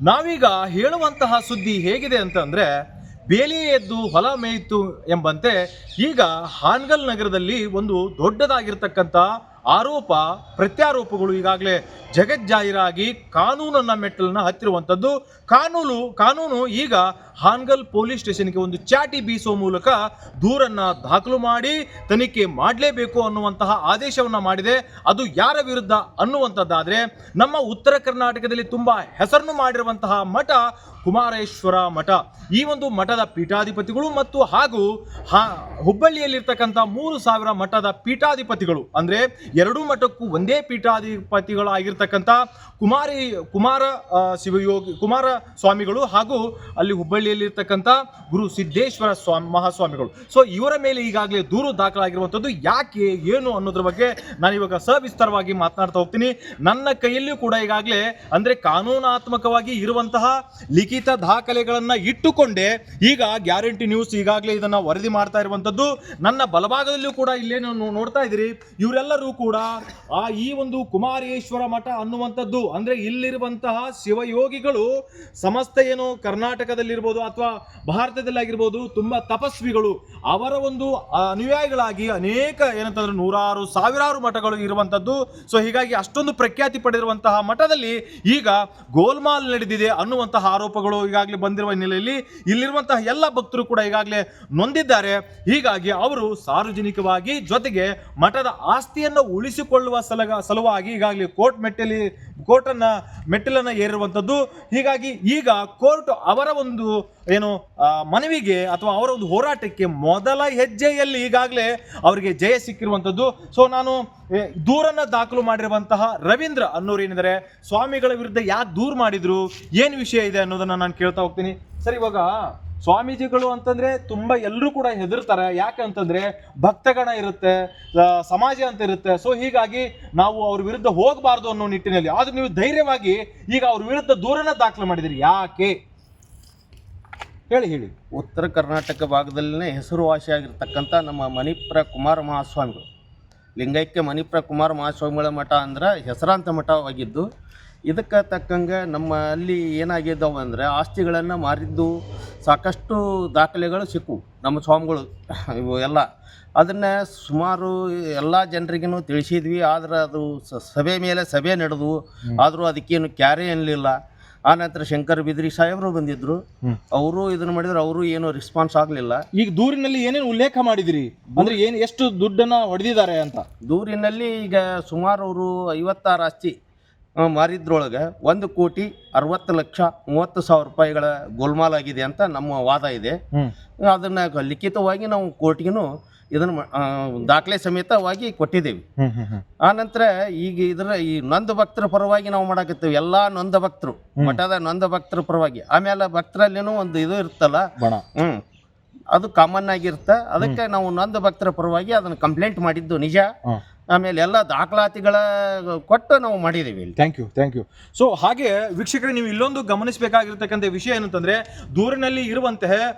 ನಾವೀಗ ಹೇಳುವಂತಹ ಸುದ್ದಿ ಹೇಗಿದೆ ಅಂತಂದ್ರೆ, ಬೇಲಿ ಎದ್ದು ಹೊಲ ಮೇಯಿತು ಎಂಬಂತೆ ಈಗ ಹಾನಗಲ್ ನಗರದಲ್ಲಿ ಒಂದು ದೊಡ್ಡದಾಗಿರ್ತಕ್ಕಂಥ ಆರೋಪ ಪ್ರತ್ಯಾರೋಪಗಳು ಈಗಾಗಲೇ ಜಗಜ್ಜಾಹಿರಾಗಿ ಕಾನೂನನ್ನ ಮೆಟ್ಟಲನ್ನ ಹತ್ತಿರುವಂಥದ್ದು. ಕಾನೂನು ಈಗ ಹಾನಗಲ್ ಪೊಲೀಸ್ ಸ್ಟೇಷನ್ಗೆ ಒಂದು ಚಾಟಿ ಬೀಸುವ ಮೂಲಕ ದೂರನ್ನ ದಾಖಲು ಮಾಡಿ ತನಿಖೆ ಮಾಡಲೇಬೇಕು ಅನ್ನುವಂತಹ ಆದೇಶವನ್ನ ಮಾಡಿದೆ. ಅದು ಯಾರ ವಿರುದ್ಧ ಅನ್ನುವಂಥದ್ದಾದ್ರೆ, ನಮ್ಮ ಉತ್ತರ ಕರ್ನಾಟಕದಲ್ಲಿ ತುಂಬಾ ಹೆಸರನ್ನು ಮಾಡಿರುವಂತಹ ಮಠ ಕುಮಾರೇಶ್ವರ ಮಠ. ಈ ಒಂದು ಮಠದ ಪೀಠಾಧಿಪತಿಗಳು ಮತ್ತು ಹಾಗೂ ಹುಬ್ಬಳ್ಳಿಯಲ್ಲಿರ್ತಕ್ಕಂಥ 3000 ಮಠದ ಪೀಠಾಧಿಪತಿಗಳು, ಅಂದ್ರೆ ಎರಡೂ ಮಠಕ್ಕೂ ಒಂದೇ ಪೀಠಾಧಿಪತಿಗಳಾಗಿರ್ತಕ್ಕಂಥ ಕುಮಾರ ಸ್ವಾಮಿಗಳು ಹಾಗೂ ಅಲ್ಲಿ ಹುಬ್ಬಳ್ಳಿಯಲ್ಲಿರ್ತಕ್ಕಂಥ ಗುರು ಸಿದ್ದೇಶ್ವರ ಮಹಾಸ್ವಾಮಿಗಳು. ಸೊ ಇವರ ಮೇಲೆ ಈಗಾಗಲೇ ದೂರು ದಾಖಲಾಗಿರುವಂಥದ್ದು. ಯಾಕೆ ಏನು ಅನ್ನೋದ್ರ ಬಗ್ಗೆ ನಾನು ಇವಾಗ ಸವಿಸ್ತಾರವಾಗಿ ಮಾತನಾಡ್ತಾ ಹೋಗ್ತೀನಿ. ನನ್ನ ಕೈಯಲ್ಲಿಯೂ ಕೂಡ ಈಗಾಗಲೇ ಅಂದ್ರೆ ಕಾನೂನಾತ್ಮಕವಾಗಿ ಇರುವಂತಹ ಲಿಖಿತ ದಾಖಲೆಗಳನ್ನ ಇಟ್ಟುಕೊಂಡೇ ಈಗ ಗ್ಯಾರಂಟಿ ನ್ಯೂಸ್ ಈಗಾಗಲೇ ಇದನ್ನ ವರದಿ ಮಾಡ್ತಾ ಇರುವಂತದ್ದು. ನನ್ನ ಬಲಭಾಗದಲ್ಲಿಯೂ ಕೂಡ ಇಲ್ಲೇನು ನೋಡ್ತಾ ಇದ್ದೀರಿ, ಇವರೆಲ್ಲರೂ ಕೂಡ ಈ ಒಂದು ಕುಮಾರೇಶ್ವರ ಮಠ ಅನ್ನುವಂಥದ್ದು ಅಂದ್ರೆ ಇಲ್ಲಿರುವಂತಹ ಶಿವಯೋಗಿಗಳು ಸಮಸ್ತ ಏನು ಕರ್ನಾಟಕದಲ್ಲಿರ್ಬೋದು ಅಥವಾ ಭಾರತದಲ್ಲಾಗಿರ್ಬೋದು ತುಂಬಾ ತಪಸ್ವಿಗಳು, ಅವರ ಒಂದು ಅನುಯಾಯಿಗಳಾಗಿ ಅನೇಕ ಏನಂತಂದ್ರೆ ನೂರಾರು ಸಾವಿರಾರು ಮಠಗಳು ಇರುವಂತದ್ದು. ಸೊ ಹೀಗಾಗಿ ಅಷ್ಟೊಂದು ಪ್ರಖ್ಯಾತಿ ಪಡೆದಿರುವಂತಹ ಮಠದಲ್ಲಿ ಈಗ ಗೋಲ್ಮಾಲ್ ನಡೆದಿದೆ ಅನ್ನುವಂತಹ ಆರೋಪಗಳು ಈಗಾಗಲೇ ಬಂದಿರುವ ಹಿನ್ನೆಲೆಯಲ್ಲಿ ಇಲ್ಲಿರುವಂತಹ ಎಲ್ಲ ಭಕ್ತರು ಕೂಡ ಈಗಾಗಲೇ ನೊಂದಿದ್ದಾರೆ. ಹೀಗಾಗಿ ಅವರು ಸಾರ್ವಜನಿಕವಾಗಿ ಜೊತೆಗೆ ಮಠದ ಆಸ್ತಿಯನ್ನು ಉಳಿಸಿಕೊಳ್ಳುವ ಸಲುವಾಗಿ ಈಗಾಗಲೇ ಕೋರ್ಟನ್ನ ಮೆಟ್ಟಿಲನ್ನ ಏರಿರುವಂಥದ್ದು. ಹೀಗಾಗಿ ಈಗ ಕೋರ್ಟ್ ಅವರ ಒಂದು ಏನು ಮನವಿಗೆ ಅಥವಾ ಅವರ ಒಂದು ಹೋರಾಟಕ್ಕೆ ಮೊದಲ ಹೆಜ್ಜೆಯಲ್ಲಿ ಈಗಾಗಲೇ ಅವರಿಗೆ ಜಯ ಸಿಕ್ಕಿರುವಂಥದ್ದು. ಸೊ ನಾನು ದೂರನ್ನ ದಾಖಲು ಮಾಡಿರುವಂತಹ ರವೀಂದ್ರ ಅನ್ನೋರು ಏನಿದ್ದಾರೆ, ಸ್ವಾಮಿಗಳ ವಿರುದ್ಧ ಯಾಕೆ ದೂರು ಮಾಡಿದ್ರು, ಏನು ವಿಷಯ ಇದೆ ಅನ್ನೋದನ್ನ ನಾನು ಕೇಳ್ತಾ ಹೋಗ್ತೀನಿ. ಸರ್, ಇವಾಗ ಸ್ವಾಮೀಜಿಗಳು ಅಂತಂದ್ರೆ ತುಂಬಾ ಎಲ್ಲರೂ ಕೂಡ ಹೆದರ್ತಾರೆ. ಯಾಕೆ ಅಂತಂದ್ರೆ ಭಕ್ತಗಣ ಇರುತ್ತೆ, ಸಮಾಜ ಅಂತ ಇರುತ್ತೆ. ಸೊ ಹೀಗಾಗಿ ನಾವು ಅವ್ರ ವಿರುದ್ಧ ಹೋಗಬಾರ್ದು ಅನ್ನೋ ನಿಟ್ಟಿನಲ್ಲಿ, ಆದ್ರೂ ನೀವು ಧೈರ್ಯವಾಗಿ ಈಗ ಅವ್ರ ವಿರುದ್ಧ ದೂರನ್ನ ದಾಖಲು ಮಾಡಿದಿರಿ, ಯಾಕೆ ಹೇಳಿ. ಉತ್ತರ ಕರ್ನಾಟಕ ಭಾಗದಲ್ಲಿನೇ ಹೆಸರುವಾಸಿಯಾಗಿರ್ತಕ್ಕಂಥ ನಮ್ಮ ಮಣಿಪುರ ಕುಮಾರ ಮಹಾಸ್ವಾಮಿಗಳು, ಲಿಂಗೈಕ್ಯ ಮಣಿಪುರ ಕುಮಾರ ಮಹಾಸ್ವಾಮಿಗಳ ಮಠ ಅಂದ್ರೆ ಹೆಸರಾಂತ ಮಠವಾಗಿದ್ದು, ಇದಕ್ಕೆ ತಕ್ಕಂಗೆ ನಮ್ಮಲ್ಲಿ ಏನಾಗಿದ್ದಾವೆ ಅಂದರೆ ಆಸ್ತಿಗಳನ್ನು ಮಾರಿದ್ದು ಸಾಕಷ್ಟು ದಾಖಲೆಗಳು ಸಿಕ್ಕು ನಮ್ಮ ಸ್ವಾಮಿಗಳು ಇವು ಎಲ್ಲ. ಅದನ್ನು ಸುಮಾರು ಎಲ್ಲ ಜನರಿಗೂ ತಿಳಿಸಿದ್ವಿ. ಆದರೆ ಅದು ಸಭೆ ಮೇಲೆ ಸಭೆ ನಡೆದು ಆದರೂ ಅದಕ್ಕೇನು ಕ್ಯಾರೆ ಅನ್ನಲಿಲ್ಲ. ಆನಂತರ ಶಂಕರ್ ಬಿದ್ರಿ ಸಾಹೇಬರು ಬಂದಿದ್ರು, ಅವರು ಇದನ್ನು ಮಾಡಿದ್ರು, ಅವರು ಏನು ರೆಸ್ಪಾನ್ಸ್ ಆಗಲಿಲ್ಲ. ಈಗ ದೂರಿನಲ್ಲಿ ಏನೇನು ಉಲ್ಲೇಖ ಮಾಡಿದಿರಿ ಅಂದ್ರೆ ಎಷ್ಟು ದುಡ್ಡನ್ನ ಹೊಡೆದಿದ್ದಾರೆ ಅಂತ? ದೂರಿನಲ್ಲಿ ಈಗ ಸುಮಾರು ಅವರು 56 ಆಸ್ತಿ ಮಾರಿದ್ರೊಳಗೆ 1,60,30,30,000 ರೂಪಾಯಿಗಳ ಗೋಲ್ಮಾಲ್ ಆಗಿದೆ ಅಂತ ನಮ್ಮ ವಾದ ಇದೆ. ಅದನ್ನ ಲಿಖಿತವಾಗಿ ನಾವು ಕೋರ್ಟ್ಗೂ ಇದನ್ನು ದಾಖಲೆ ಸಮೇತವಾಗಿ ಕೊಟ್ಟಿದ್ದೇವೆ. ಆನಂತರ ಈಗ ಈ ನೊಂದ ಭಕ್ತರ ಪರವಾಗಿ ನಾವು ಮಾಡಾಕತ್ತೀವಿ, ಎಲ್ಲಾ ನೊಂದ ಭಕ್ತರು, ಮಠದ ನೊಂದ ಭಕ್ತರ ಪರವಾಗಿ. ಆಮೇಲೆ ಭಕ್ತರಲ್ಲೇನೋ ಒಂದು ಇದು ಇರ್ತಲ್ಲ, ಅದು ಕಾಮನ್ ಆಗಿರುತ್ತೆ. ಅದಕ್ಕೆ ನಾವು ನೊಂದ ಭಕ್ತರ ಪರವಾಗಿ ಅದನ್ನು ಕಂಪ್ಲೇಂಟ್ ಮಾಡಿದ್ದು ನಿಜ. ಆಮೇಲೆ ಎಲ್ಲ ದಾಖಲಾತಿಗಳ ಕೊಟ್ಟು ನಾವು ಮಾಡಿದ್ದೀವಿ. Thank you. ಸೊ ಹಾಗೆ ವೀಕ್ಷಕರೇ, ನೀವು ಇಲ್ಲೊಂದು ಗಮನಿಸಬೇಕಾಗಿರ್ತಕ್ಕಂಥ ವಿಷಯ ಏನಂತಂದ್ರೆ, ದೂರಿನಲ್ಲಿ ಇರುವಂತಹ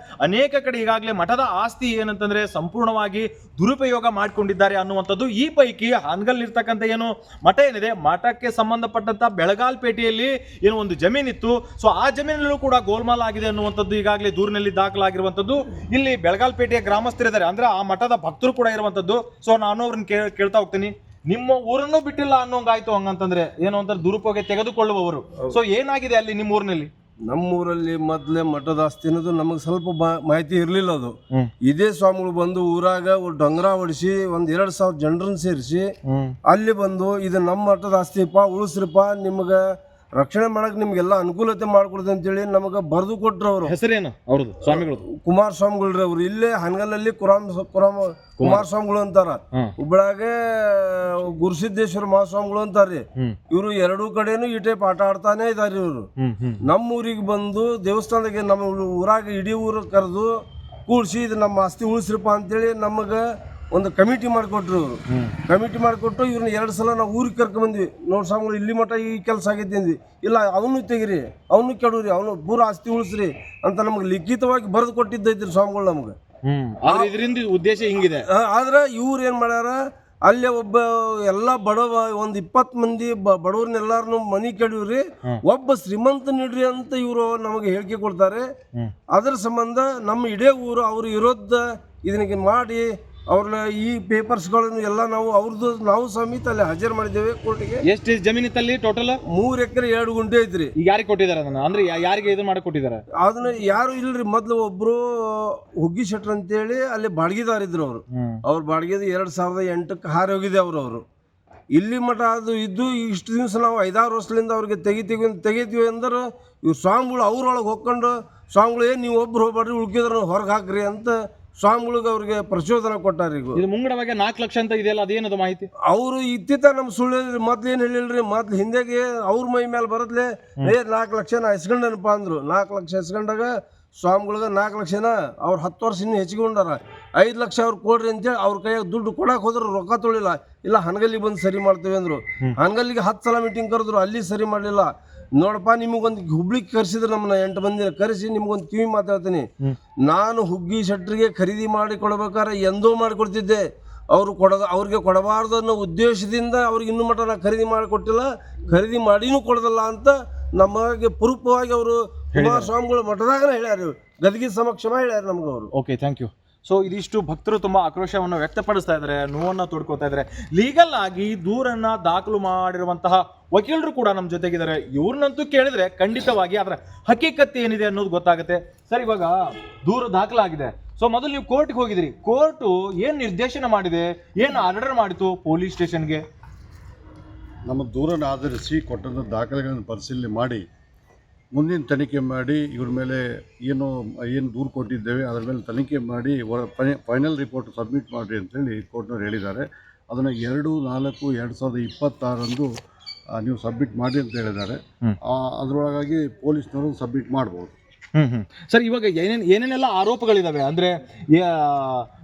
ಅನೇಕ ಕಡೆ ಈಗಾಗಲೇ ಮಠದ ಆಸ್ತಿ ಏನಂತಂದ್ರೆ ಸಂಪೂರ್ಣವಾಗಿ ದುರುಪಯೋಗ ಮಾಡಿಕೊಂಡಿದ್ದಾರೆ ಅನ್ನುವಂಥದ್ದು. ಈ ಪೈಕಿ ಹಾನಗಲ್ ಇರ್ತಕ್ಕಂಥ ಏನು ಮಠ ಏನಿದೆ, ಮಠಕ್ಕೆ ಸಂಬಂಧಪಟ್ಟಂತ ಬೆಳಗಾಲ್ಪೇಟೆಯಲ್ಲಿ ಏನು ಒಂದು ಜಮೀನಿತ್ತು. ಸೊ ಆ ಜಮೀನಲ್ಲೂ ಕೂಡ ಗೋಲ್ಮಾಲ್ ಆಗಿದೆ ಅನ್ನುವಂಥದ್ದು ಈಗಾಗಲೇ ದೂರಿನಲ್ಲಿ ದಾಖಲಾಗಿರುವಂಥದ್ದು. ಇಲ್ಲಿ ಬೆಳಗಾಲ್ಪೇಟೆಯ ಗ್ರಾಮಸ್ಥರಿದ್ದಾರೆ, ಅಂದ್ರೆ ಆ ಮಠದ ಭಕ್ತರು ಕೂಡ ಇರುವಂಥದ್ದು. ಸೊ ನಾನು ಅವ್ರನ್ನ ಕೇಳ್ತಾ ಹೋಗ್ತೀನಿ, ನಿಮ್ಮ ಊರನ್ನು ಬಿಟ್ಟಿಲ್ಲ ಅನ್ನೋಂಗಾಯ್ತು ಹಂಗಂತಂದ್ರೆ ಏನು ಅಂತ ದುರುಪಯೋಗ ತೆಗೆದುಕೊಳ್ಳುವವರು. ಸೊ ಏನಾಗಿದೆ ಅಲ್ಲಿ ನಿಮ್ಮ ಊರಿನಲ್ಲಿ? ನಮ್ಮೂರಲ್ಲಿ ಮೊದಲೇ ಮಠದ ಆಸ್ತಿ ಅನ್ನೋದು ನಮಗೆ ಸ್ವಲ್ಪ ಮಾಹಿತಿ ಇರಲಿಲ್ಲ. ಅದು ಇದೇ ಸ್ವಾಮಿಗಳು ಬಂದು ಊರಾಗ ಡೊಂಗರ ಹೊಡಿಸಿ 1,000 ಜನರನ್ನು ಸೇರಿಸಿ ಅಲ್ಲಿ ಬಂದು ಇದು ನಮ್ಮ ಮಠದ ಆಸ್ತಿಪ್ಪ, ಉಳಿಸ್ರಿಪ್ಪ, ನಿಮ್ಗೆ ರಕ್ಷಣೆ ಮಾಡಕ್ ನಿಮ್ಗೆಲ್ಲ ಅನುಕೂಲತೆ ಮಾಡ್ಕೊಡ್ತೇವೆ ಅಂತೇಳಿ ನಮಗೆ ಬರೆದು ಕೊಟ್ರು. ಅವರು ಹೆಸರೇನು ಅವ್ರದ್ದು? ಸ್ವಾಮಿಗಳು ಕುಮಾರ ಸ್ವಾಮಿಗಳ್ರಿ. ಅವ್ರು ಇಲ್ಲೇ ಹಾನಗಲ್ಲಲ್ಲಿ ಕುಮಾರ ಸ್ವಾಮಿಗಳು ಅಂತಾರ. ಹುಬ್ಬಳ್ಳಿಯಾಗೆ ಗುರುಸಿದ್ದೇಶ್ವರ ಮಹಾಸ್ವಾಮಿಗಳು ಅಂತಾರ್ರಿ. ಇವರು ಎರಡೂ ಕಡೆನೂ ಈ ಟೈಪ್ ಆಟ ಆಡ್ತಾನೆ ಇದಾರೆ. ಇವರು ನಮ್ಮ ಊರಿಗೆ ಬಂದು ದೇವಸ್ಥಾನದಾಗೆ ನಮ್ಮ ಊರಾಗ ಇಡೀ ಊರು ಕರೆದು ಕೂಡಿಸಿ ಇದು ನಮ್ಮ ಆಸ್ತಿ ಉಳಿಸ್ರಿಪ್ಪ ಅಂತೇಳಿ ನಮಗೆ ಒಂದು ಕಮಿಟಿ ಮಾಡಿಕೊಟ್ರು. ಇವರು ಕಮಿಟಿ ಮಾಡಿಕೊಟ್ಟು ಇವ್ರನ್ನ 2 ಸಲ ನಾವು ಊರಿಗೆ ಕರ್ಕೊಂಡ್ಬಂದ್ವಿ. ನೋಡಿ ಸ್ವಾಮಿಗಳು ಇಲ್ಲಿ ಮಠ ಈ ಕೆಲಸ ಆಗೈತಿ ಅಂದ್ವಿ. ಇಲ್ಲ, ಅವನು ತೆಗಿರಿ, ಅವನು ಕೆಡವ್ರಿ, ಅವನು ಪೂರ ಆಸ್ತಿ ಉಳಿಸ್ರಿ ಅಂತ ನಮ್ಗೆ ಲಿಖಿತವಾಗಿ ಬರೆದು ಕೊಟ್ಟಿದ್ದೈತ್ರಿ ಸ್ವಾಮಿಗಳು ನಮ್ಗೆ. ಇದರಿಂದ ಉದ್ದೇಶ ಹಿಂಗಿದೆ. ಆದ್ರೆ ಇವ್ರು ಏನ್ ಮಾಡ್ಯಾರ, ಅಲ್ಲಿ ಒಬ್ಬ ಎಲ್ಲ ಬಡವ ಒಂದು 20 ಮಂದಿ ಬಡವ್ರನ್ನೆಲ್ಲಾರನು ಮನಿ ಕೆಡವ್ರಿ, ಒಬ್ಬ ಶ್ರೀಮಂತ ನೀಡ್ರಿ ಅಂತ ಇವರು ನಮಗೆ ಹೇಳಿಕೆ ಕೊಡ್ತಾರೆ. ಅದರ ಸಂಬಂಧ ನಮ್ಮ ಇಡೀ ಊರು ಅವ್ರ ವಿರೋಧ ಇದನ್ನ ಮಾಡಿ ಅವ್ರನ್ನ ಈ ಪೇಪರ್ಸ್ಗಳನ್ನು ಎಲ್ಲ ನಾವು ಸಮೇತ ಅಲ್ಲಿ ಹಾಜರು ಮಾಡಿದ್ದೇವೆ ಕೋರ್ಟಿಗೆ. ಎಷ್ಟು ಜಮೀನು ಇತ್ತಲ್ಲಿ ಟೋಟಲ್? 3 ಎಕರೆ 2 ಗುಂಟೆ ಐತ್ರಿ. ಈಗ ಯಾರಿಗೆ ಕೊಟ್ಟಿದ್ದಾರೆ ಅದನ್ನ? ಅಂದ್ರೆ ಯಾರಿಗೆ ಇದು ಮಾಡಿ ಕೊಟ್ಟಿದ್ದಾರೆ ಅದನ್ನ? ಯಾರು ಇಲ್ರಿ. ಮೊದ್ಲು ಒಬ್ರು ಹುಗ್ಗಿ ಶೆಟ್ರ್ ಅಂತೇಳಿ ಅಲ್ಲಿ ಬಾಡಿಗೆದಾರ ಇದ್ರು. ಅವ್ರ ಬಾಡಿಗೆದ 2008ಕ್ಕೆ ಹಾರಿ ಹೋಗಿದೆ ಅವರು. ಇಲ್ಲಿ ಮಠ ಅದು ಇದ್ದು ಇಷ್ಟು ದಿವಸ ನಾವು 5-6 ವರ್ಷದಿಂದ ಅವ್ರಿಗೆ ತೆಗಿತೀವಿ ಅಂದ್ರೆ ಇವ್ರು ಸ್ವಾಮಿಗಳು ಅವ್ರೊಳಗೆ ಹೊಕ್ಕೊಂಡು, ಸ್ವಾಮಿಗಳು ನೀವು ಒಬ್ರು ಹೋಗ್ಬೇಡ್ರಿ, ಉಳ್ಕಿದ್ರ ಹೊರಗೆ ಹಾಕ್ರಿ ಅಂತ ಸ್ವಾಮಿಗಳಿಗೆ ಅವ್ರಿಗೆ ಪ್ರಚೋದನೆ ಕೊಟ್ಟಾರ. ಈಗ ಇದು ಮುಂಗಡವಾಗಿ 4 ಲಕ್ಷ ಅಂತ ಇದೆಯಲ್ಲ, ಅದೇನದು ಮಾಹಿತಿ? ಅವರು ಇತ್ತಿತ್ತ ನಮ್ಮ ಸುಳ್ಳು ಮೊದ್ಲು ಏನು ಹೇಳಿಲ್ರಿ. ಮೊದ್ಲು ಹಿಂದೆಗೆ ಅವ್ರ ಮೈ ಮೇಲೆ ಬರತ್ಲೆ 4 ಲಕ್ಷ ಇಸ್ಕೊಂಡನಪ್ಪ ಅಂದ್ರು. 4 ಲಕ್ಷ ಇಸ್ಕೊಂಡಾಗ ಸ್ವಾಮಿಗಳಿಗೆ 4 ಲಕ್ಷನ ಅವ್ರು 10 ವರ್ಷ ಇನ್ನೂ ಹೆಚ್ಚಿಕೊಂಡಾರ. 5 ಲಕ್ಷ ಅವ್ರು ಕೊಡ್ರಿ ಅಂತೇಳಿ ಅವ್ರ ಕೈಯಾಗ ದುಡ್ಡು ಕೊಡಕ್ಕೆ ಹೋದ್ರು, ರೊಕ್ಕ ತೊಳಿಲ್ಲ. ಇಲ್ಲ ಹನಗಲ್ಲಿಗೆ ಬಂದು ಸರಿ ಮಾಡ್ತೇವೆ ಅಂದರು. ಹನಗಲ್ಲಿಗೆ 10 ಸಲ ಮೀಟಿಂಗ್ ಕರೆದ್ರು, ಅಲ್ಲಿ ಸರಿ ಮಾಡಲಿಲ್ಲ. ನೋಡಪ್ಪ, ನಿಮಗೊಂದು ಹುಬ್ಳಿಗೆ ಕರೆಸಿದ್ರು, ನಮ್ಮನ್ನ 8 ಮಂದಿನ ಕರೆಸಿ ನಿಮ್ಗೊಂದು ಕಿವಿ ಮಾತಾಡ್ತೀನಿ. ನಾನು ಹುಗ್ಗಿ ಶೆಟ್ರಿಗೆ ಖರೀದಿ ಮಾಡಿ ಕೊಡ್ಬೇಕಾದ್ರೆ ಎಂದೋ ಮಾಡಿಕೊಡ್ತಿದ್ದೆ. ಅವ್ರಿಗೆ ಕೊಡಬಾರ್ದು ಅನ್ನೋ ಉದ್ದೇಶದಿಂದ ಅವ್ರಿಗೆ ಇನ್ನೂ ಮಟ್ಟ ನಾ ಖರೀದಿ ಮಾಡಿ ಕೊಟ್ಟಿಲ್ಲ, ಖರೀದಿ ಮಾಡಿನೂ ಕೊಡೋದಲ್ಲ ಅಂತ ನಮಗೆ ಪೂರ್ವವಾಗಿ ಅವರು ಕುಮಾರಸ್ವಾಮಿಗಳು ಮಠದಾಗನೇ ಹೇಳ್ಯಾರ, ಗದಗಿ ಸಮಕ್ಷಮ ಹೇಳ್ಯಾರ ನಮ್ಗೆ ಅವರು. Okay, thank you. ಸೊ ಇದಿಷ್ಟು ಭಕ್ತರು ತುಂಬಾ ಆಕ್ರೋಶವನ್ನು ವ್ಯಕ್ತಪಡಿಸ್ತಾ ಇದ್ದಾರೆ, ನೋವನ್ನು ತೋಡ್ಕೋತಾ ಇದ್ದಾರೆ. ಲೀಗಲ್ ಆಗಿ ದೂರನ್ನ ದಾಖಲು ಮಾಡಿರುವಂತಹ ವಕೀಲರು ಕೂಡ ನಮ್ಮ ಜೊತೆಗಿದ್ದಾರೆ. ಇವ್ರನ್ನಂತೂ ಕೇಳಿದ್ರೆ ಖಂಡಿತವಾಗಿ ಅದರ ಹಕೀಕತೆ ಏನಿದೆ ಅನ್ನೋದು ಗೊತ್ತಾಗುತ್ತೆ. ಸರ್, ಇವಾಗ ದೂರ ದಾಖಲಾಗಿದೆ. ಸೊ ಮೊದಲು ನೀವು ಕೋರ್ಟ್ಗೆ ಹೋಗಿದ್ರಿ. ಕೋರ್ಟು ಏನು ನಿರ್ದೇಶನ ಮಾಡಿದೆ, ಏನು ಆರ್ಡರ್ ಮಾಡಿತು ಪೊಲೀಸ್ ಸ್ಟೇಷನ್ಗೆ? ನಮ್ಮ ದೂರನ್ನು ಆಧರಿಸಿ ಕೊಟ್ಟಂಥ ದಾಖಲೆಗಳನ್ನು ಪರಿಶೀಲನೆ ಮಾಡಿ ಮುಂದಿನ ತನಿಖೆ ಮಾಡಿ ಇವ್ರ ಮೇಲೆ ಏನು ದೂರು ಕೊಟ್ಟಿದ್ದೇವೆ ಅದರ ಮೇಲೆ ತನಿಖೆ ಮಾಡಿ ಫೈನಲ್ ರಿಪೋರ್ಟ್ ಸಬ್ಮಿಟ್ ಮಾಡಿರಿ ಅಂತೇಳಿ ಕೋರ್ಟ್ನವ್ರು ಹೇಳಿದ್ದಾರೆ. ಅದನ್ನು 2/4/2026 ನೀವು ಸಬ್ಮಿಟ್ ಮಾಡಿ ಅಂತ ಹೇಳಿದ್ದಾರೆ. ಅದರೊಳಗಾಗಿ ಪೊಲೀಸ್ನವರು ಸಬ್ಮಿಟ್ ಮಾಡ್ಬೋದು. ಸರ್, ಇವಾಗ ಏನೇನೆಲ್ಲ ಆರೋಪಗಳಿದಾವೆ ಅಂದ್ರೆ,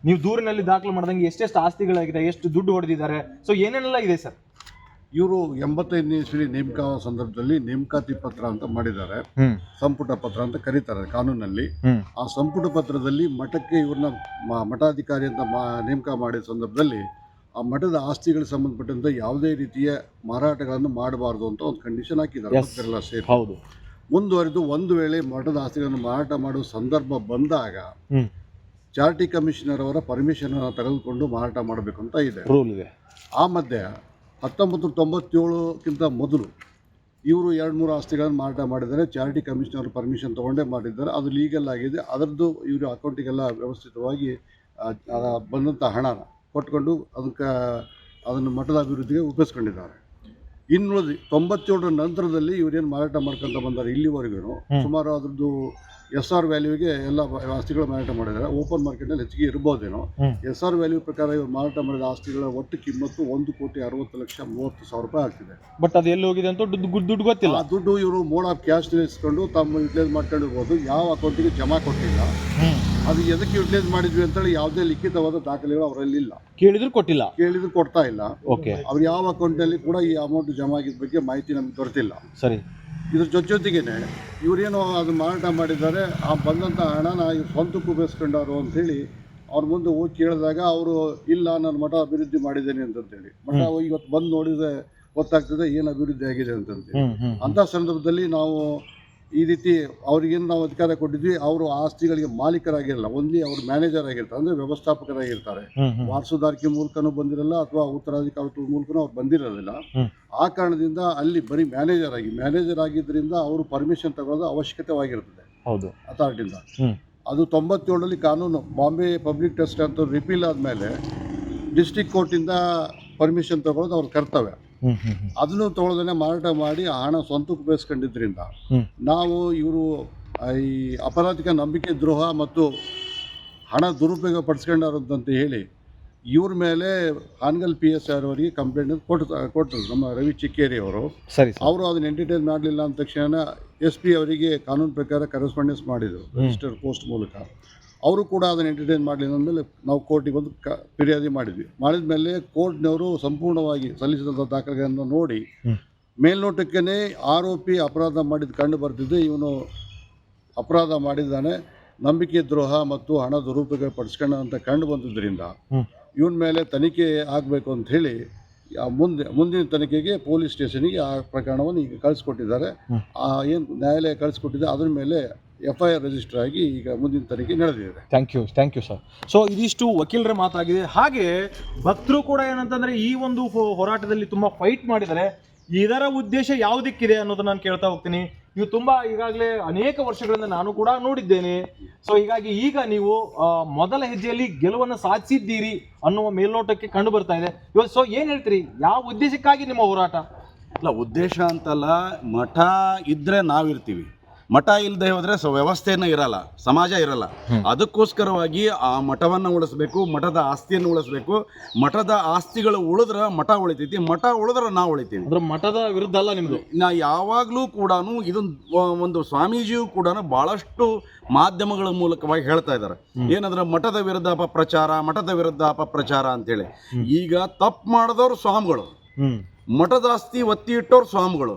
ನೀವು ದೂರಿನಲ್ಲಿ ದಾಖಲು ಮಾಡ್ದಂಗೆ ಎಷ್ಟೆಷ್ಟು ಆಸ್ತಿಗಳಾಗಿದೆ, ಎಷ್ಟು ದುಡ್ಡು ಹೊಡೆದಿದ್ದಾರೆ, ಸೊ ಏನೇನೆಲ್ಲ ಇದೆ ಸರ್? ಇವರು 85ನೇ ಇಸ್ವಿ ನೇಮಕ ಸಂದರ್ಭದಲ್ಲಿ ನೇಮಕಾತಿ ಪತ್ರ ಅಂತ ಮಾಡಿದ್ದಾರೆ. ಸಂಪುಟ ಪತ್ರ ಅಂತ ಕರೀತಾರೆ ಕಾನೂನಲ್ಲಿ. ಆ ಸಂಪುಟ ಪತ್ರದಲ್ಲಿ ಮಠಕ್ಕೆ ಇವ್ರನ್ನ ಮಠಾಧಿಕಾರಿ ಅಂತ ನೇಮಕ ಮಾಡಿದ ಸಂದರ್ಭದಲ್ಲಿ ಆ ಮಠದ ಆಸ್ತಿಗಳಿಗೆ ಸಂಬಂಧಪಟ್ಟಂತೆ ಯಾವುದೇ ರೀತಿಯ ಮಾರಾಟಗಳನ್ನು ಮಾಡಬಾರ್ದು ಅಂತ ಒಂದು ಕಂಡೀಷನ್ ಹಾಕಿದ್ದಾರೆ. ಸೇರಿ ಹೌದು. ಮುಂದುವರೆದು ಒಂದು ವೇಳೆ ಮಠದ ಆಸ್ತಿಗಳನ್ನು ಮಾರಾಟ ಮಾಡುವ ಸಂದರ್ಭ ಬಂದಾಗ ಚಾರಿಟಿ ಕಮಿಷನರ್ ಅವರ ಪರ್ಮಿಷನ್ ತೆಗೆದುಕೊಂಡು ಮಾರಾಟ ಮಾಡಬೇಕು ಅಂತ ಇದೆ. ಆ ಮಧ್ಯೆ 1997ಕ್ಕಿಂತ ಮೊದಲು ಇವರು 2-3 ಆಸ್ತಿಗಳನ್ನು ಮಾರಾಟ ಮಾಡಿದ್ದಾರೆ. ಚಾರಿಟಿ ಕಮಿಷನರ್ ಪರ್ಮಿಷನ್ ತೊಗೊಂಡೇ ಮಾಡಿದ್ದಾರೆ. ಅದು ಲೀಗಲ್ ಆಗಿದೆ. ಅದರದ್ದು ಇವರು ಅಕೌಂಟಿಗೆಲ್ಲ ವ್ಯವಸ್ಥಿತವಾಗಿ ಬಂದಂಥ ಹಣನ ಕೊಟ್ಕೊಂಡು ಅದನ್ನು ಮಠದ ಅಭಿವೃದ್ಧಿಗೆ ಉಪಯೋಗಿಸ್ಕೊಂಡಿದ್ದಾರೆ. ಇನ್ನುಳಿದು 97ರ ನಂತರದಲ್ಲಿ ಇವರೇನು ಮಾರಾಟ ಮಾಡ್ಕೊತ ಬಂದಾರೆ ಇಲ್ಲಿವರೆಗೂ ಸುಮಾರು ಅದ್ರದ್ದು SR ವ್ಯಾಲ್ಯೂಗೆ ಎಲ್ಲ ಆಸ್ತಿಗಳು ಮಾರಾಟ ಮಾಡಿದ್ದಾರೆ. ಓಪನ್ ಮಾರ್ಕೆಟ್ನಲ್ಲಿ ಹೆಚ್ಚಿಗೆ ಇರ್ಬೋದೇನೋ. SR ವ್ಯಾಲ್ಯೂ ಪ್ರಕಾರ ಇವರು ಮಾರಾಟ ಮಾಡಿದ ಆಸ್ತಿಗಳ ಒಟ್ಟು ಕಿಮ್ಮತ್ತು 1,60,30,30,000 ಆಗ್ತಿದೆ. ಬಟ್ ಅದು ಎಲ್ಲಿ ಹೋಗಿದೆ ಅಂತ ದುಡ್ಡು ಗೊತ್ತಿಲ್ಲ. ಆ ದುಡ್ಡು ಇವರು ಮೋಡ್ ಆಫ್ ಕ್ಯಾಶ್ ಇಸ್ಕೊಂಡು ತಮ್ಮ ಯುಟಿಲೈಸ್ ಮಾಡ್ಕೊಂಡಿರ್ಬೋದು. ಯಾವ ಅಕೌಂಟಿಗೆ ಜಮಾ ಕೊಟ್ಟಿಲ್ಲ. ಅದು ಎದಕ್ಕೆ ಯುಟಿಲೈಸ್ ಮಾಡಿದ್ವಿ ಅಂತೇಳಿ ಯಾವುದೇ ಲಿಖಿತವಾದ ದಾಖಲೆಗಳು ಅವರಲ್ಲಿ ಇಲ್ಲ. ಕೇಳಿದ್ರು ಕೊಡ್ತಾ ಇಲ್ಲ. ಓಕೆ, ಅವ್ರು ಯಾವ ಅಕೌಂಟ್ನಲ್ಲಿ ಕೂಡ ಈ ಅಮೌಂಟ್ ಜಮಾ ಆಗಿದ್ದ ಬಗ್ಗೆ ಮಾಹಿತಿ ನಮ್ಗೆ ದೊರೆತಿಲ್ಲ. ಸರಿ. ಇದ್ರ ಜೊತೆಗೇನೆ ಇವರೇನೋ ಅದು ಮಾರಾಟ ಮಾಡಿದ್ದಾರೆ. ಆ ಬಂದಂಥ ಹಣನ ಇವ್ರು ಸ್ವಂತಕ್ಕೆ ಉಪಯೋಗಿಸ್ಕೊಂಡಾರು ಅಂಥೇಳಿ ಅವ್ರ ಮುಂದೆ ಹೋಗಿ ಕೇಳಿದಾಗ ಅವರು ಇಲ್ಲ, ನಾನು ಮಠ ಅಭಿವೃದ್ಧಿ ಮಾಡಿದ್ದೇನೆ ಅಂತಂತೇಳಿ. ಮಠ ಇವತ್ತು ಬಂದು ನೋಡಿದ್ರೆ ಗೊತ್ತಾಗ್ತದೆ ಏನು ಅಭಿವೃದ್ಧಿ ಆಗಿದೆ ಅಂತಂತೇಳಿ. ಅಂಥ ಸಂದರ್ಭದಲ್ಲಿ ನಾವು ಈ ರೀತಿ ಅವ್ರಿಗೇನು ನಾವು ಅಧಿಕಾರ ಕೊಟ್ಟಿದ್ವಿ, ಅವರು ಆಸ್ತಿಗಳಿಗೆ ಮಾಲೀಕರಾಗಿರಲ್ಲ, ಓನ್ಲಿ ಅವರು ಮ್ಯಾನೇಜರ್ ಆಗಿರ್ತಾರೆ, ಅಂದರೆ ವ್ಯವಸ್ಥಾಪಕರಾಗಿರ್ತಾರೆ. ವಾರಸುದಾರಿಕೆ ಮೂಲಕನೂ ಬಂದಿರಲ್ಲ ಅಥವಾ ಉತ್ತರಾಧಿಕಾರದ ಮೂಲಕನೂ ಅವ್ರು ಬಂದಿರೋದಿಲ್ಲ. ಆ ಕಾರಣದಿಂದ ಅಲ್ಲಿ ಬರೀ ಮ್ಯಾನೇಜರ್ ಆಗಿದ್ದರಿಂದ ಅವರು ಪರ್ಮಿಷನ್ ತಗೊಳ್ಳೋದು ಅವಶ್ಯಕತೆವಾಗಿರ್ತದೆ ಅಥಾರಿಟಿಯಿಂದ. ಅದು 97ರಲ್ಲಿ ಕಾನೂನು ಬಾಂಬೆ ಪಬ್ಲಿಕ್ ಟ್ರಸ್ಟ್ ಅಂತ ರಿಪೀಲ್ ಆದಮೇಲೆ ಡಿಸ್ಟ್ರಿಕ್ಟ್ ಕೋರ್ಟಿಂದ ಪರ್ಮಿಷನ್ ತಗೊಳ್ಳೋದು ಅವ್ರ ಕರ್ತವ್ಯ. ಅದನ್ನು ತೊಗೊಳ್ಳೋದನ್ನೇ ಮಾರಾಟ ಮಾಡಿ ಆ ಹಣ ಸ್ವಂತಕ್ಕೆ ಉಪಯೋಗಿಸ್ಕೊಂಡಿದ್ರಿಂದ ನಾವು ಇವರು ಈ ಅಪರಾಧಿಕ ನಂಬಿಕೆ ದ್ರೋಹ ಮತ್ತು ಹಣ ದುರುಪಯೋಗ ಪಡಿಸ್ಕೊಂಡಾರಂತ ಹೇಳಿ ಇವ್ರ ಮೇಲೆ ಹಾನಗಲ್ PSR ಅವರಿಗೆ ಕಂಪ್ಲೇಂಟ್ ಕೊಟ್ಟರು ನಮ್ಮ ರವಿ ಚಿಕ್ಕೇರಿ ಅವರು. ಅವರು ಅದನ್ನು ಎಂಟರ್ಟೈನ್ ಮಾಡಲಿಲ್ಲ ಅಂದ ತಕ್ಷಣ SP ಅವರಿಗೆ ಕಾನೂನು ಪ್ರಕಾರ ಕರೆಸ್ಪಾಂಡೆನ್ಸ್ ಮಾಡಿದರು ರಿಜಿಸ್ಟರ್ ಪೋಸ್ಟ್ ಮೂಲಕ. ಅವರು ಕೂಡ ಅದನ್ನು ಎಂಟರ್ಟೈನ್ ಮಾಡಲಿಲ್ಲ ಅಂದಮೇಲೆ ನಾವು ಕೋರ್ಟಿಗೆ ಬಂದು ಫಿರ್ಯಾದಿ ಮಾಡಿದ ಮೇಲೆ ಕೋರ್ಟ್ನವರು ಸಂಪೂರ್ಣವಾಗಿ ಸಲ್ಲಿಸಿದಂಥ ದಾಖಲೆಗಳನ್ನು ನೋಡಿ ಮೇಲ್ನೋಟಕ್ಕೇ ಆರೋಪಿ ಅಪರಾಧ ಮಾಡಿದ್ದು ಕಂಡು ಬರ್ತಿದ್ದೆ. ಇವನು ಅಪರಾಧ ಮಾಡಿದ್ದಾನೆ, ನಂಬಿಕೆ ದ್ರೋಹ ಮತ್ತು ಹಣ ದುರುಪಯೋಗ ಪಡಿಸ್ಕೊಂಡ ಅಂತ ಕಂಡು ಬಂದಿದ್ದರಿಂದ ಇವನ ಮೇಲೆ ತನಿಖೆ ಆಗಬೇಕು ಅಂತ ಹೇಳಿ ಮುಂದಿನ ತನಿಖೆಗೆ ಪೊಲೀಸ್ ಸ್ಟೇಷನಿಗೆ ಆ ಪ್ರಕರಣವನ್ನು ಈಗ ಕಳಿಸ್ಕೊಟ್ಟಿದ್ದಾರೆ. ಏನು ನ್ಯಾಯಾಲಯ ಕಳಿಸ್ಕೊಟ್ಟಿದೆ ಅದ್ರ ಮೇಲೆ FIR ರಿಜಿಸ್ಟರ್ ಆಗಿ ಈಗ ಮುಂದಿನ ತನಿಖೆ ನಡೆದಿದೆ. Thank you sir. ಸೊ ಇದಿಷ್ಟು ವಕೀಲರ ಮಾತಾಗಿದೆ. ಹಾಗೆ ಭಕ್ತರು ಕೂಡ ಏನಂತಂದ್ರೆ ಈ ಒಂದು ಹೋರಾಟದಲ್ಲಿ ತುಂಬಾ ಫೈಟ್ ಮಾಡಿದ್ದಾರೆ. ಇದರ ಉದ್ದೇಶ ಯಾವುದಕ್ಕಿದೆ ಅನ್ನೋದನ್ನ ನಾನು ಕೇಳ್ತಾ ಹೋಗ್ತೀನಿ. ನೀವು ತುಂಬಾ ಈಗಾಗಲೇ ಅನೇಕ ವರ್ಷಗಳಿಂದ ನಾನು ಕೂಡ ನೋಡಿದ್ದೇನೆ. ಸೊ ಹೀಗಾಗಿ ಈಗ ನೀವು ಮೊದಲ ಹೆಜ್ಜೆಯಲ್ಲಿ ಗೆಲುವನ್ನು ಸಾಧಿಸಿದ್ದೀರಿ ಅನ್ನುವ ಮೇಲ್ನೋಟಕ್ಕೆ ಕಂಡು ಬರ್ತಾ ಇದೆ. ಇವತ್ತು ಸೊ ಏನ್ ಹೇಳ್ತೀರಿ, ಯಾವ ಉದ್ದೇಶಕ್ಕಾಗಿ ನಿಮ್ಮ ಹೋರಾಟ? ಅಲ್ಲ, ಉದ್ದೇಶ ಅಂತಲ್ಲ, ಮಠ ಇದ್ದರೆ ನಾವಿರ್ತೀವಿ, ಮಠ ಇಲ್ಲದೆ ಹೋದರೆ ವ್ಯವಸ್ಥೆಯನ್ನು ಇರಲ್ಲ, ಸಮಾಜ ಇರಲ್ಲ. ಅದಕ್ಕೋಸ್ಕರವಾಗಿ ಆ ಮಠವನ್ನು ಉಳಿಸ್ಬೇಕು, ಮಠದ ಆಸ್ತಿಯನ್ನು ಉಳಿಸ್ಬೇಕು. ಮಠದ ಆಸ್ತಿಗಳು ಉಳಿದ್ರೆ ಮಠ ಉಳಿತೈತಿ, ಮಠ ಉಳಿದ್ರೆ ನಾವು ಉಳಿತೀವಿ. ಅಂದ್ರೆ ಮಠದ ವಿರುದ್ಧ ಅಲ್ಲ ನಿಮ್ದು. ನಾ ಯಾವಾಗಲೂ ಕೂಡ ಇದೊಂದು ಒಂದು ಸ್ವಾಮೀಜಿಯು ಕೂಡ ಭಾಳಷ್ಟು ಮಾಧ್ಯಮಗಳ ಮೂಲಕವಾಗಿ ಹೇಳ್ತಾ ಇದ್ದಾರೆ, ಏನಂದ್ರೆ ಮಠದ ವಿರುದ್ಧ ಅಪಪ್ರಚಾರ, ಮಠದ ವಿರುದ್ಧ ಅಪಪ್ರಚಾರ ಅಂತೇಳಿ. ಈಗ ತಪ್ಪು ಮಾಡಿದವರು ಸ್ವಾಮಿಗಳು, ಮಠದ ಆಸ್ತಿ ಒತ್ತಿ ಇಟ್ಟವ್ರು ಸ್ವಾಮಿಗಳು,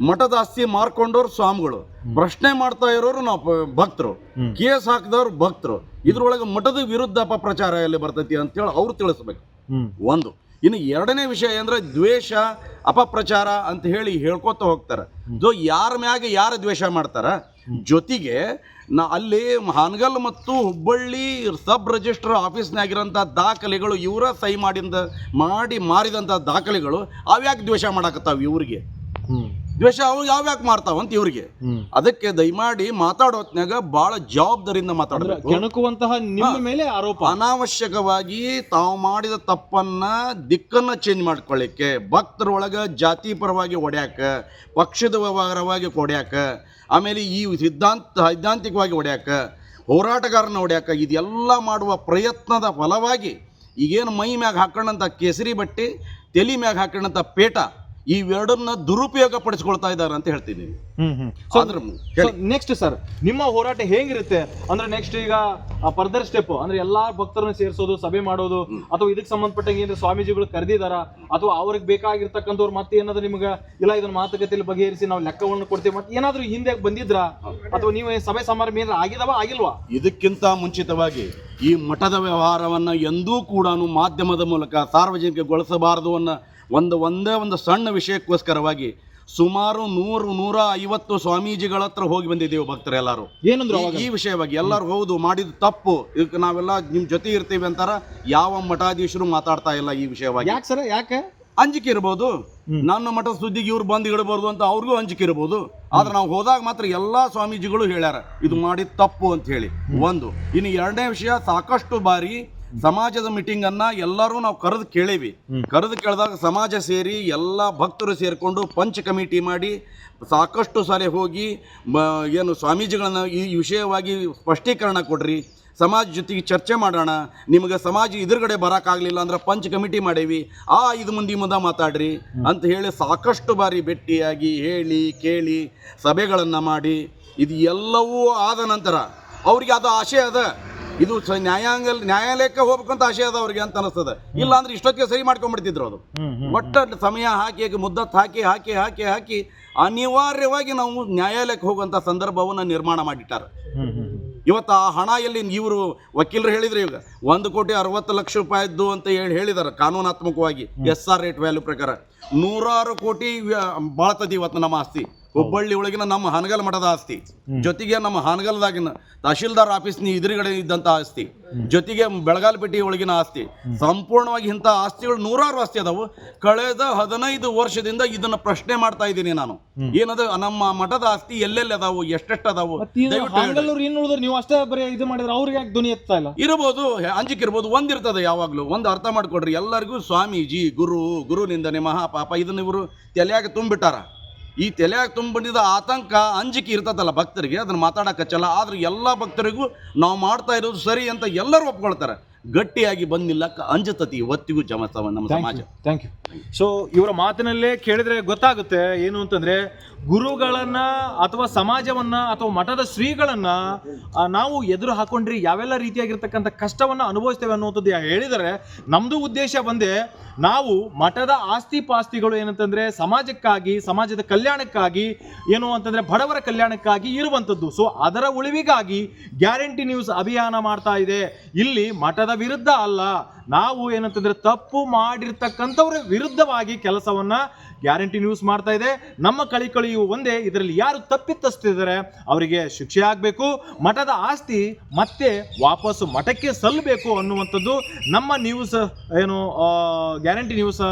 ಮಠದ ಆಸ್ತಿ ಮಾರ್ಕೊಂಡವ್ರು ಸ್ವಾಮಿಗಳು, ಪ್ರಶ್ನೆ ಮಾಡ್ತಾ ಇರೋರು ನಾವು ಭಕ್ತರು, ಕೇಸ್ ಹಾಕಿದವ್ರು ಭಕ್ತರು. ಇದ್ರೊಳಗೆ ಮಠದ ವಿರುದ್ಧ ಅಪಪ್ರಚಾರ ಎಲ್ಲಿ ಬರ್ತೈತಿ ಅಂತೇಳಿ ಅವ್ರು ತಿಳಿಸ್ಬೇಕು. ಒಂದು. ಇನ್ನು ಎರಡನೇ ವಿಷಯ ಅಂದ್ರೆ ದ್ವೇಷ, ಅಪಪ್ರಚಾರ ಅಂತ ಹೇಳಿ ಹೇಳ್ಕೊತ ಹೋಗ್ತಾರೆ. ಯಾರ ಮ್ಯಾಗ ಯಾರು ದ್ವೇಷ ಮಾಡ್ತಾರ, ಜೊತೆಗೆ ಅಲ್ಲಿ ಹಾನಗಲ್ ಮತ್ತು ಹುಬ್ಬಳ್ಳಿ ಸಬ್ ರಿಜಿಸ್ಟ್ರ್ ಆಫೀಸ್ನಾಗಿರೋಂಥ ದಾಖಲೆಗಳು ಇವರ ಸಹಿ ಮಾಡಿ ಮಾರಿದಂಥ ದಾಖಲೆಗಳು ಅವ್ಯಾಕೆ ದ್ವೇಷ ಮಾಡಾಕತ್ತಾವ ಇವ್ರಿಗೆ? ದ್ವೇಷ ಅವು ಯಾವ್ಯಾಕೆ ಮಾಡ್ತಾವಂತ ಇವ್ರಿಗೆ. ಅದಕ್ಕೆ ದಯಮಾಡಿ ಮಾತಾಡೋ ಹೊತ್ನ್ಯಾಗ ಬಹಳ ಜವಾಬ್ದಾರಿಯಿಂದ ಮಾತಾಡಬೇಕು. ಕೆಣಕುವಂತಹ ನಿಮ್ಮ ಮೇಲೆ ಆರೋಪ, ಅನಾವಶ್ಯಕವಾಗಿ ತಾವು ಮಾಡಿದ ತಪ್ಪನ್ನ ದಿಕ್ಕನ್ನ ಚೇಂಜ್ ಮಾಡ್ಕೊಳ್ಳಿಕ್ಕೆ, ಭಕ್ತರೊಳಗೆ ಜಾತಿ ಪರವಾಗಿ ಹೊಡ್ಯಾಕ, ಪಕ್ಷದ ವ್ಯವಹಾರವಾಗಿ ಹೊಡ್ಯಾಕ, ಆಮೇಲೆ ಈ ಸೈದ್ಧಾಂತಿಕವಾಗಿ ಹೊಡ್ಯಾಕ, ಹೋರಾಟಗಾರನ ಹೊಡ್ಯಾಕ, ಇದೆಲ್ಲ ಮಾಡುವ ಪ್ರಯತ್ನದ ಫಲವಾಗಿ ಈಗೇನು ಮೈ ಮ್ಯಾಗ ಹಾಕೊಂಡಂಥ ಕೇಸರಿ ಬಟ್ಟೆ, ತಲೆ ಮ್ಯಾಗ ಹಾಕೊಂಡಂಥ ಪೇಟ, ಇವೆರಡನ್ನ ದುರುಪಯೋಗ ಪಡಿಸ್ಕೊಳ್ತಾ ಇದ್ದಾರೆ ಅಂತ ಹೇಳ್ತೀನಿ. ನೆಕ್ಸ್ಟ್ ಸರ್, ನಿಮ್ಮ ಹೋರಾಟ ಹೇಗಿರುತ್ತೆ ಅಂದ್ರೆ ನೆಕ್ಸ್ಟ್ ಈಗ ಫರ್ದರ್ ಸ್ಟೆಪ್ ಅಂದ್ರೆ ಎಲ್ಲಾ ಭಕ್ತರನ್ನ ಸೇರಿಸೋದು, ಸಭೆ ಮಾಡೋದು, ಅಥವಾ ಇದಕ್ಕೆ ಸಂಬಂಧಪಟ್ಟಂಗೆ ಏನಾದ್ರು ಸ್ವಾಮೀಜಿಗಳು ಕರೆದಿದಾರ, ಅಥವಾ ಅವ್ರಿಗೆ ಬೇಕಾಗಿರ್ತಕ್ಕಂಥವ್ರು ಮತ್ತೆ ಏನಾದ್ರು ನಿಮ್ಗೆ ಇಲ್ಲ ಇದನ್ನ ಮಾತುಕತೆಯಲ್ಲಿ ಬಗೆಹರಿಸಿ ನಾವು ಲೆಕ್ಕವನ್ನು ಕೊಡ್ತೀವಿ ಮತ್ತೆ ಏನಾದ್ರು ಹಿಂದೆ ಬಂದಿದ್ರ, ಅಥವಾ ನೀವು ಸಭೆ ಸಮಾರಂಭ ಏನಾದ್ರು ಆಗಿದಾವ ಆಗಿಲ್ವಾ? ಇದಕ್ಕಿಂತ ಮುಂಚಿತವಾಗಿ ಈ ಮಠದ ವ್ಯವಹಾರವನ್ನ ಎಂದೂ ಕೂಡ ಮಾಧ್ಯಮದ ಮೂಲಕ ಸಾರ್ವಜನಿಕಗೊಳಿಸಬಾರದು ಅನ್ನೋ ಒಂದೇ ಒಂದು ಸಣ್ಣ ವಿಷಯಕ್ಕೋಸ್ಕರವಾಗಿ ಸುಮಾರು 100-150 ಸ್ವಾಮೀಜಿಗಳ ಹತ್ರ ಹೋಗಿ ಬಂದಿದ್ದೇವೆ ಭಕ್ತರೆಲ್ಲರೂ. ಏನಂದ್ರು ಈ ವಿಷಯವಾಗಿ ಎಲ್ಲರೂ ಹೌದು ಮಾಡಿದ ತಪ್ಪು, ಇದಕ್ಕೆ ನಾವೆಲ್ಲ ನಿಮ್ ಜೊತೆ ಇರ್ತೀವಿ ಅಂತಾರ. ಯಾವ ಮಠಾಧೀಶರು ಮಾತಾಡ್ತಾ ಇಲ್ಲ ಈ ವಿಷಯವಾಗಿ. ಯಾಕೆ ಸರ್, ಯಾಕೆ? ಅಂಜಿಕೆ ಇರ್ಬೋದು, ನನ್ನ ಮಠದ ಸುದ್ದಿಗೆ ಇವ್ರು ಬಂದು ಇಡಬಾರ್ದು ಅಂತ ಅವ್ರಿಗೂ ಅಂಜಿಕೆ ಇರ್ಬೋದು. ಆದ್ರೆ ನಾವು ಹೋದಾಗ ಮಾತ್ರ ಎಲ್ಲಾ ಸ್ವಾಮೀಜಿಗಳು ಹೇಳ್ಯಾರ ಇದು ಮಾಡಿದ ತಪ್ಪು ಅಂತ ಹೇಳಿ. ಒಂದು. ಇನ್ನು ಎರಡನೇ ವಿಷಯ, ಸಾಕಷ್ಟು ಬಾರಿ ಸಮಾಜದ ಮೀಟಿಂಗ್ ಅನ್ನ ಎಲ್ಲರೂ ನಾವು ಕರೆದು ಕೇಳಿದಾಗ ಸಮಾಜ ಸೇರಿ ಎಲ್ಲ ಭಕ್ತರು ಸೇರಿಕೊಂಡು ಪಂಚ್ ಕಮಿಟಿ ಮಾಡಿ ಸಾಕಷ್ಟು ಸಾರಿ ಹೋಗಿ ಏನು ಸ್ವಾಮೀಜಿಗಳನ್ನ ಈ ವಿಷಯವಾಗಿ ಸ್ಪಷ್ಟೀಕರಣ ಕೊಡ್ರಿ, ಸಮಾಜ ಜೊತೆಗೆ ಚರ್ಚೆ ಮಾಡೋಣ, ನಿಮಗೆ ಸಮಾಜ ಎದುರುಗಡೆ ಬರೋಕ್ಕಾಗಲಿಲ್ಲ ಅಂದ್ರೆ ಪಂಚ್ ಕಮಿಟಿ ಮಾಡೇವಿ, 5 ಮಂದಿ ಮುಂದೆ ಮಾತಾಡ್ರಿ ಅಂತ ಹೇಳಿ ಸಾಕಷ್ಟು ಬಾರಿ ಭೇಟಿಯಾಗಿ ಹೇಳಿ ಕೇಳಿ ಸಭೆಗಳನ್ನು ಮಾಡಿ ಇದು ಎಲ್ಲವೂ ಆದ ನಂತರ ಅವ್ರಿಗೆ ಅದು ಆಶೆ ಅದ, ಇದು ನ್ಯಾಯಾಲಯಕ್ಕೆ ಹೋಗ್ಬೇಕಂತ ಆಶೆ ಅದ ಅವ್ರಿಗೆ ಅಂತ ಅನಿಸ್ತದೆ. ಇಲ್ಲ ಅಂದ್ರೆ ಇಷ್ಟೊತ್ತಿಗೆ ಸರಿ ಮಾಡ್ಕೊಂಡ್ಬಿಡ್ತಿದ್ರು. ಅದು ಒಟ್ಟ ಸಮಯ ಹಾಕಿ ಮುದ್ದತ್ ಹಾಕಿ ಅನಿವಾರ್ಯವಾಗಿ ನಾವು ನ್ಯಾಯಾಲಯಕ್ಕೆ ಹೋಗುವಂತ ಸಂದರ್ಭವನ್ನು ನಿರ್ಮಾಣ ಮಾಡಿಟ್ಟಾರೆ. ಇವತ್ತು ಆ ಹಣ ಎಲ್ಲಿ, ಇವರು ವಕೀಲರು ಹೇಳಿದ್ರು ಈಗ 1,60,00,000 ರೂಪಾಯಿದ್ದು ಅಂತ ಹೇಳಿದಾರೆ ಕಾನೂನಾತ್ಮಕವಾಗಿ. SR ರೇಟ್ ವ್ಯಾಲ್ಯೂ ಪ್ರಕಾರ 100 ಕೋಟಿ ಬಾಳ್ತದೆ ಇವತ್ತು ನಮ್ಮ ಆಸ್ತಿ. ಹುಬ್ಬಳ್ಳಿ ಒಳಗಿನ ನಮ್ಮ ಹಾನಗಲ್ ಮಠದ ಆಸ್ತಿ, ಜೊತೆಗೆ ನಮ್ಮ ಹಾನಗಲ್ದಾಗಿನ ತಹಶೀಲ್ದಾರ್ ಆಫೀಸ್ನ ಎದುರುಗಡೆ ಇದ್ದಂಥ ಆಸ್ತಿ, ಜೊತೆಗೆ ಬೆಳಗಾಲಪೇಟೆ ಒಳಗಿನ ಆಸ್ತಿ, ಸಂಪೂರ್ಣವಾಗಿ ಇಂಥ ಆಸ್ತಿಗಳು 100 ಆಸ್ತಿ ಅದಾವು. ಕಳೆದ 15 ವರ್ಷದಿಂದ ಇದನ್ನ ಪ್ರಶ್ನೆ ಮಾಡ್ತಾ ಇದ್ದೀನಿ ನಾನು. ಏನದ ನಮ್ಮ ಮಠದ ಆಸ್ತಿ ಎಲ್ಲೆಲ್ಲಿ ಅದಾವು, ಎಷ್ಟೆಷ್ಟು ಅದಾವು? ನೀವು ಅಷ್ಟೇ ಬರೀ ಇದು ಮಾಡಿದ್ರೆ ಅವ್ರಿಗೆ ಯಾಕೆ ಧ್ವನಿ ಎತ್ತಾ ಇಲ್ಲ? ಇರಬಹುದು, ಅಂಜಿಕೆ ಇರ್ಬೋದು. ಒಂದಿರ್ತದೆ ಯಾವಾಗ್ಲೂ. ಒಂದು ಅರ್ಥ ಮಾಡ್ಕೊಡ್ರಿ, ಎಲ್ಲರಿಗೂ ಸ್ವಾಮೀಜಿ ಗುರು ನಿಂದನೆ ಮಹಾಪಾಪ ಇದನ್ನ ಇವರು ತಲೆಯಾಗ ತುಂಬಿಟ್ಟಾರ. ಈ ತಲೆಯಾಗ ತುಂಬಿದ ಆತಂಕ ಅಂಜಿಕೆ ಇರ್ತದಲ್ಲ ಭಕ್ತರಿಗೆ, ಅದನ್ನ ಮಾತಾಡಕ್ಕೆ ಹಚ್ಚಲ್ಲ. ಆದ್ರೆ ಎಲ್ಲ ಭಕ್ತರಿಗೂ ನಾವು ಮಾಡ್ತಾ ಇರೋದು ಸರಿ ಅಂತ ಎಲ್ಲರೂ ಒಪ್ಕೊಳ್ತಾರೆ. ಗಟ್ಟಿಯಾಗಿ ಬಂದಿಲ್ಲ, ಅಂಜತತಿ ಇವತ್ತಿಗೂ ನಮ್ಮ ಸಮಾಜ. Thank you. ಸೊ ಇವರ ಮಾತಿನಲ್ಲೇ ಕೇಳಿದ್ರೆ ಗೊತ್ತಾಗುತ್ತೆ ಏನು ಅಂತಂದ್ರೆ, ಗುರುಗಳನ್ನ ಅಥವಾ ಸಮಾಜವನ್ನ ಅಥವಾ ಮಠದ ಶ್ರೀಗಳನ್ನ ನಾವು ಎದುರು ಹಾಕೊಂಡ್ರಿ ಯಾವೆಲ್ಲ ರೀತಿಯಾಗಿರ್ತಕ್ಕಂಥ ಕಷ್ಟವನ್ನ ಅನುಭವಿಸ್ತೇವೆ ಅನ್ನುವಂಥದ್ದು ಹೇಳಿದರೆ, ನಮ್ದು ಉದ್ದೇಶ ಬಂದೆ ನಾವು ಮಠದ ಆಸ್ತಿ ಪಾಸ್ತಿಗಳು ಏನಂತಂದ್ರೆ ಸಮಾಜಕ್ಕಾಗಿ, ಸಮಾಜದ ಕಲ್ಯಾಣಕ್ಕಾಗಿ, ಏನು ಅಂತಂದ್ರೆ ಬಡವರ ಕಲ್ಯಾಣಕ್ಕಾಗಿ ಇರುವಂಥದ್ದು. ಸೊ ಅದರ ಉಳಿವಿಗಾಗಿ ಗ್ಯಾರಂಟಿ ನ್ಯೂಸ್ ಅಭಿಯಾನ ಮಾಡ್ತಾ ಇದೆ. ಇಲ್ಲಿ ಮಠದ ಮಠದ ವಿರುದ್ಧ ಅಲ್ಲ, ನಾವು ಏನಂತಂದ್ರೆ ತಪ್ಪು ಮಾಡಿರ್ತಕ್ಕಂಥವ್ರ ವಿರುದ್ಧವಾಗಿ ಕೆಲಸವನ್ನ ಗ್ಯಾರಂಟಿ ನ್ಯೂಸ್ ಮಾಡ್ತಾ ಇದೆ. ನಮ್ಮ ಕಳಿಕಳಿಯು ಒಂದೇ, ಇದರಲ್ಲಿ ಯಾರು ತಪ್ಪಿತಸ್ಥಿದ್ದಾರೆ ಅವರಿಗೆ ಶಿಕ್ಷೆ ಆಗಬೇಕು, ಮಠದ ಆಸ್ತಿ ಮತ್ತೆ ವಾಪಸ್ಸು ಮಠಕ್ಕೆ ಸಲ್ಲಬೇಕು ಅನ್ನುವಂಥದ್ದು ನಮ್ಮ ನ್ಯೂಸ್ ಏನು ಗ್ಯಾರಂಟಿ ನ್ಯೂಸ್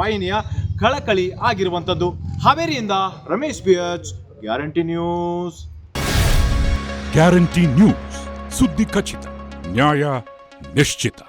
ವಾಹಿನಿಯ ಕಳಕಳಿ ಆಗಿರುವಂಥದ್ದು. ಹಾವೇರಿಯಿಂದ Ramesh BH, guarantee news. Guarantee news, ಸುದ್ದಿ ಖಚಿತ, ನ್ಯಾಯ ನಿಶ್ಚಿತ.